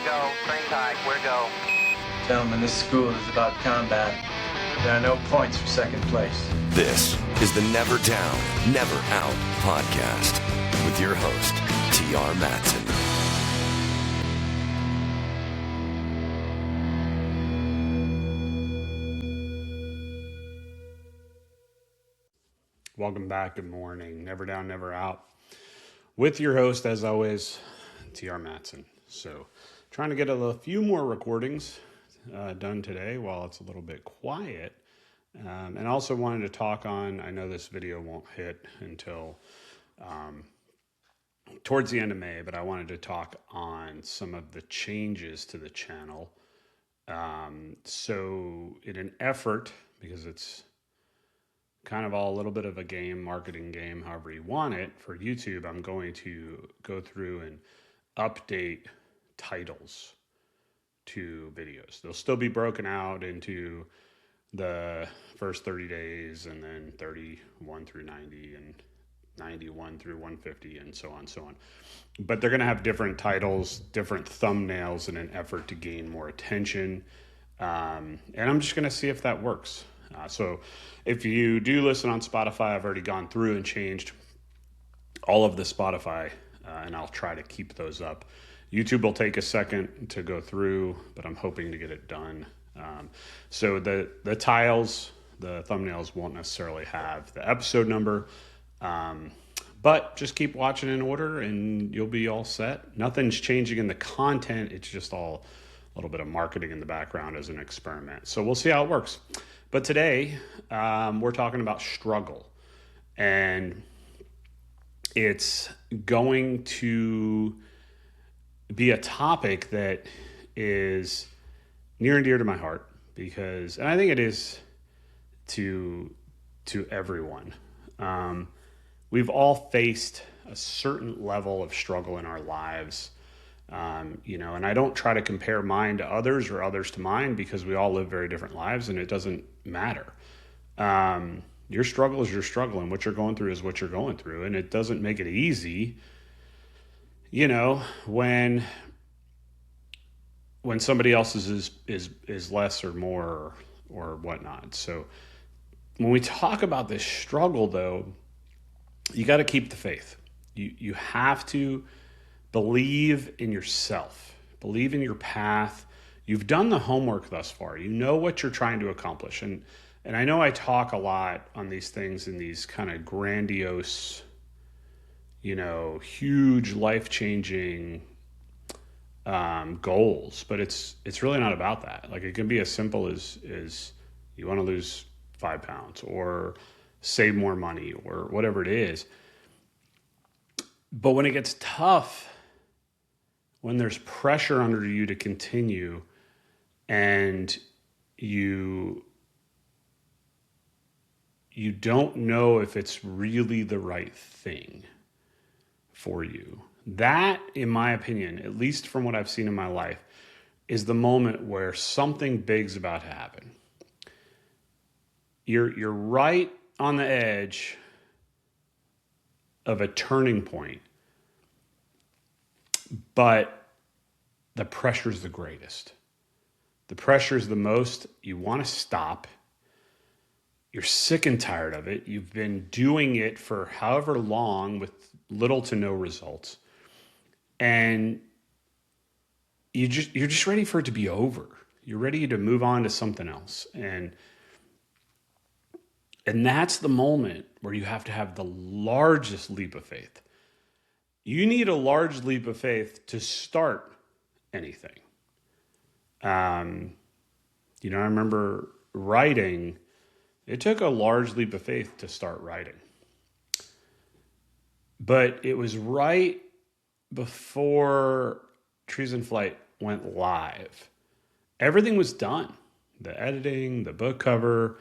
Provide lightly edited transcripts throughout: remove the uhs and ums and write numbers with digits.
go. Train tight. Where go? Gentlemen, this school is about combat. There are no points for second place. This is the Never Down, Never Out podcast with your host, T.R. Matson. Welcome back. Good morning. Never Down, Never Out. With your host, as always, T.R. Matson. So, trying to get a few more recordings done today while it's a little bit quiet. And also wanted to talk on, I know this video won't hit until towards the end of May, but I wanted to talk on some of the changes to the channel. So in an effort, because it's kind of all a little bit of a game, marketing game, however you want it, for YouTube, I'm going to go through and update titles to videos. They'll still be broken out into the first 30 days and then 31 through 90 and 91 through 150 and so on. But they're going to have different titles, different thumbnails in an effort to gain more attention. And I'm just going to see if that works. So if you do listen on Spotify, I've already gone through and changed all of the Spotify, and I'll try to keep those up. YouTube will take a second to go through, but I'm hoping to get it done. So the tiles, the thumbnails won't necessarily have the episode number, but just keep watching in order and you'll be all set. Nothing's changing in the content. It's just all a little bit of marketing in the background as an experiment. So we'll see how it works. But today we're talking about struggle, and it's going to be a topic that is near and dear to my heart because, and I think it is to everyone. We've all faced a certain level of struggle in our lives, and I don't try to compare mine to others or others to mine because we all live very different lives and it doesn't matter. Your struggle is your struggle and what you're going through is what you're going through, and it doesn't make it easy. When somebody else's is less or more or whatnot. So when we talk about this struggle, though, you got to keep the faith. You have to believe in yourself, believe in your path. You've done the homework thus far. You know what you're trying to accomplish. And I know I talk a lot on these things in these kind of grandiose, huge life-changing goals, but it's really not about that. Like, it can be as simple as you want to lose 5 pounds or save more money or whatever it is. But when it gets tough, when there's pressure under you to continue and you don't know if it's really the right thing for you. That, in my opinion, at least from what I've seen in my life, is the moment where something big's about to happen. You're right on the edge of a turning point, but the pressure's the greatest. The pressure's the most. You want to stop. You're sick and tired of it. You've been doing it for however long with little to no results. And you're just ready for it to be over. You're ready to move on to something else. And that's the moment where you have to have the largest leap of faith. You need a large leap of faith to start anything. I remember writing. It took a large leap of faith to start writing. But it was right before Trees in Flight went live. Everything was done. The editing, the book cover,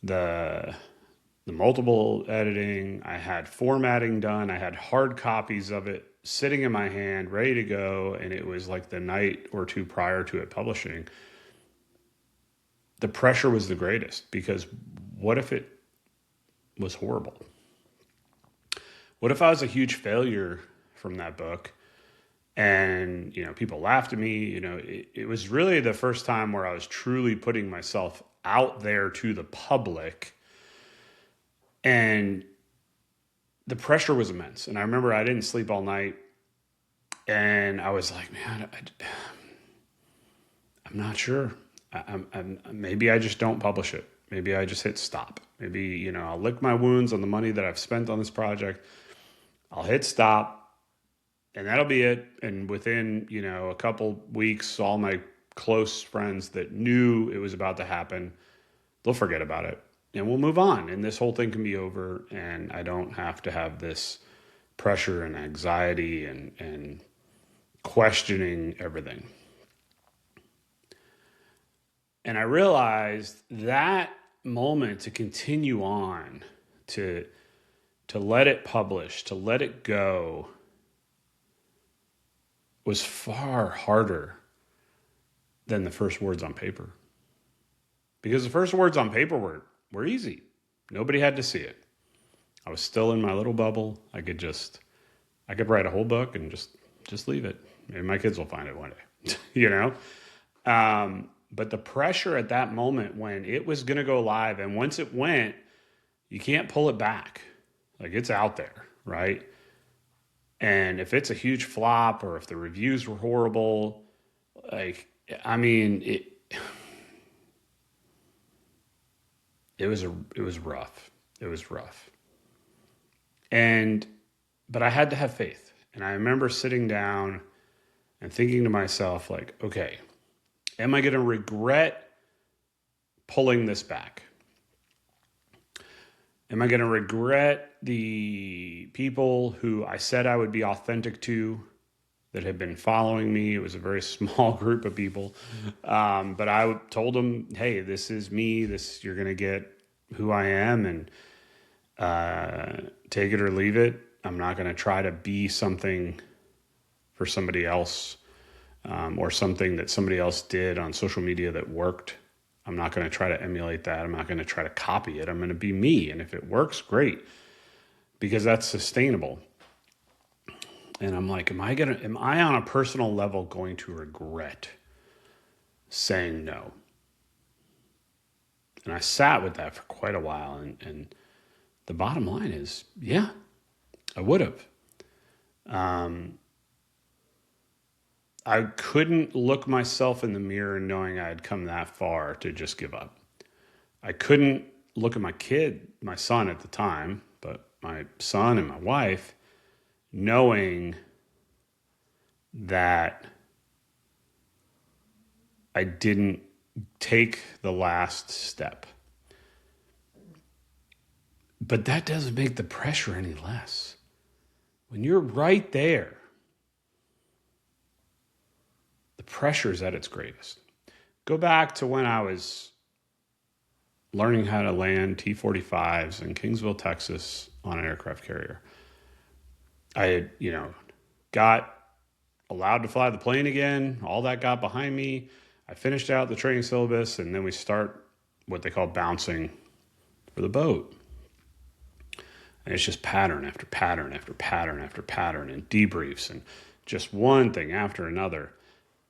the multiple editing. I had formatting done. I had hard copies of it sitting in my hand, ready to go. And it was like the night or two prior to it publishing. The pressure was the greatest because what if it was horrible? What if I was a huge failure from that book And, people laughed at me. It was really the first time where I was truly putting myself out there to the public. And the pressure was immense. And I remember I didn't sleep all night. And I was like, man, I'm not sure. Maybe I just don't publish it. Maybe I just hit stop. Maybe, I'll lick my wounds on the money that I've spent on this project. I'll hit stop. And that'll be it. And within, a couple weeks, all my close friends that knew it was about to happen, they'll forget about it and we'll move on. And this whole thing can be over. And I don't have to have this pressure and anxiety and questioning everything. And I realized that moment to continue on, to let it publish, to let it go, was far harder than the first words on paper. Because the first words on paper were easy. Nobody had to see it. I was still in my little bubble. I could write a whole book and just leave it. Maybe my kids will find it one day, But the pressure at that moment when it was going to go live, and once it went, you can't pull it back. Like, it's out there, right? And if it's a huge flop or if the reviews were horrible, it was rough. It was rough. But I had to have faith. And I remember sitting down and thinking to myself, like, okay, am I going to regret pulling this back? Am I going to regret the people who I said I would be authentic to that had been following me? It was a very small group of people. But I told them, hey, this is me. You're going to get who I am, and take it or leave it. I'm not going to try to be something for somebody else, or something that somebody else did on social media that worked. I'm not going to try to emulate that. I'm not going to try to copy it. I'm going to be me. And if it works, great, because that's sustainable. And I'm like, am I on a personal level going to regret saying no? And I sat with that for quite a while. And the bottom line is, yeah, I would have. I couldn't look myself in the mirror knowing I had come that far to just give up. I couldn't look at my son at the time, but my son and my wife, knowing that I didn't take the last step. But that doesn't make the pressure any less. When you're right there, the pressure is at its greatest. Go back to when I was learning how to land T-45s in Kingsville, Texas on an aircraft carrier. I had, got allowed to fly the plane again. All that got behind me. I finished out the training syllabus, and then we start what they call bouncing for the boat. And it's just pattern after pattern after pattern after pattern, and debriefs, and just one thing after another.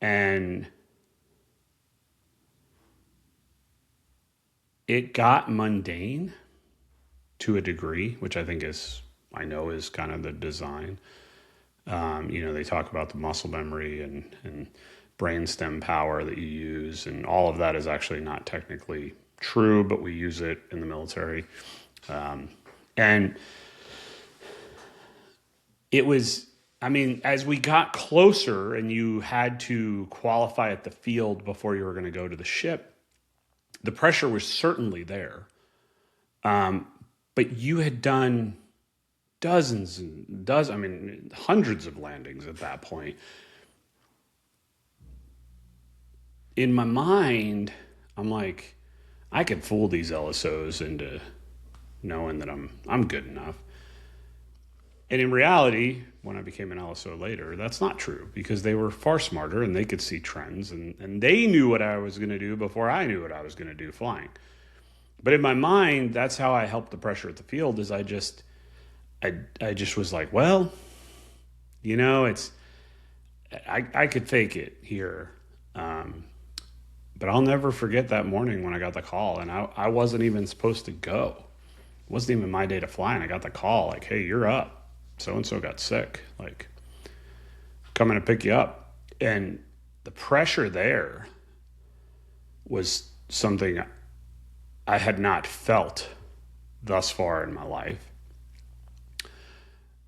And it got mundane to a degree, which I know is kind of the design. They talk about the muscle memory and brainstem power that you use, and all of that is actually not technically true, but we use it in the military. And it was, as we got closer and you had to qualify at the field before you were going to go to the ship, the pressure was certainly there. But you had done hundreds of landings at that point. In my mind, I'm like, I can fool these LSOs into knowing that I'm good enough. And in reality, when I became an LSO later, that's not true, because they were far smarter and they could see trends, and they knew what I was going to do before I knew what I was going to do flying. But in my mind, that's how I helped the pressure at the field, is I just was like, well, I could fake it here. But I'll never forget that morning when I got the call, and I wasn't even supposed to go. It wasn't even my day to fly, and I got the call like, hey, you're up. So-and-so got sick. Like, coming to pick you up. And the pressure there was something I had not felt thus far in my life.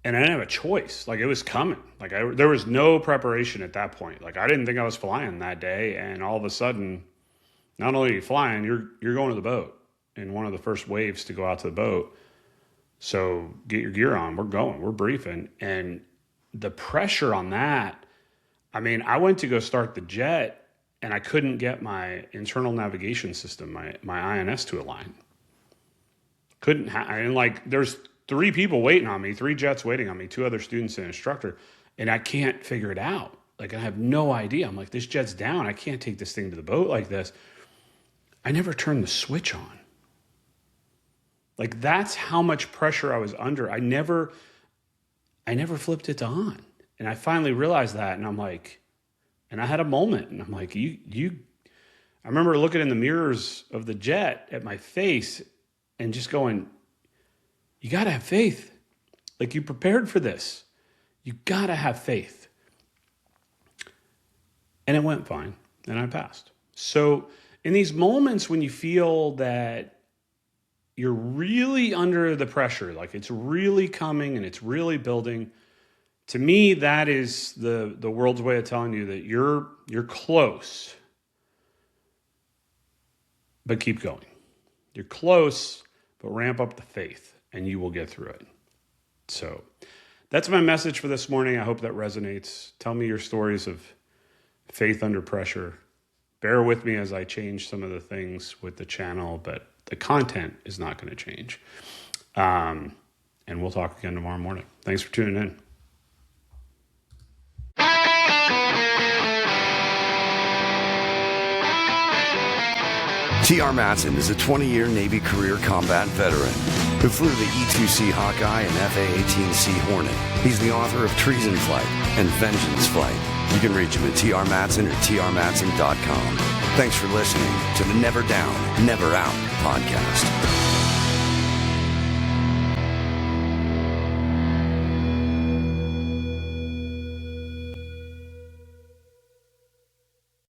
And I didn't have a choice. Like, it was coming. Like, there was no preparation at that point. Like, I didn't think I was flying that day. And all of a sudden, not only are you flying, you're going to the boat in one of the first waves to go out to the boat. So get your gear on. We're going. We're briefing. And the pressure on that, I mean, I went to go start the jet, and I couldn't get my internal navigation system, my INS to align. And like, there's 3 people waiting on me, 3 jets waiting on me, 2 other students and an instructor, and I can't figure it out. Like, I have no idea. I'm like, this jet's down. I can't take this thing to the boat like this. I never turned the switch on. Like, that's how much pressure I was under. I never flipped it on. And I finally realized that, and I'm like, and I had a moment, and I'm like, I remember looking in the mirrors of the jet at my face and just going, you got to have faith. Like, you prepared for this. You got to have faith. And it went fine, and I passed. So in these moments when you feel that you're really under the pressure, like it's really coming and it's really building, to me, that is the world's way of telling you that you're close, but keep going. You're close, but ramp up the faith, and you will get through it. So that's my message for this morning. I hope that resonates. Tell me your stories of faith under pressure. Bear with me as I change some of the things with the channel, but the content is not going to change. And we'll talk again tomorrow morning. Thanks for tuning in. T.R. Matson is a 20-year Navy career combat veteran who flew the E-2C Hawkeye and FA-18C Hornet. He's the author of Treason Flight and Vengeance Flight. You can reach him at trmatson or trmatson.com. Thanks for listening to the Never Down, Never Out podcast.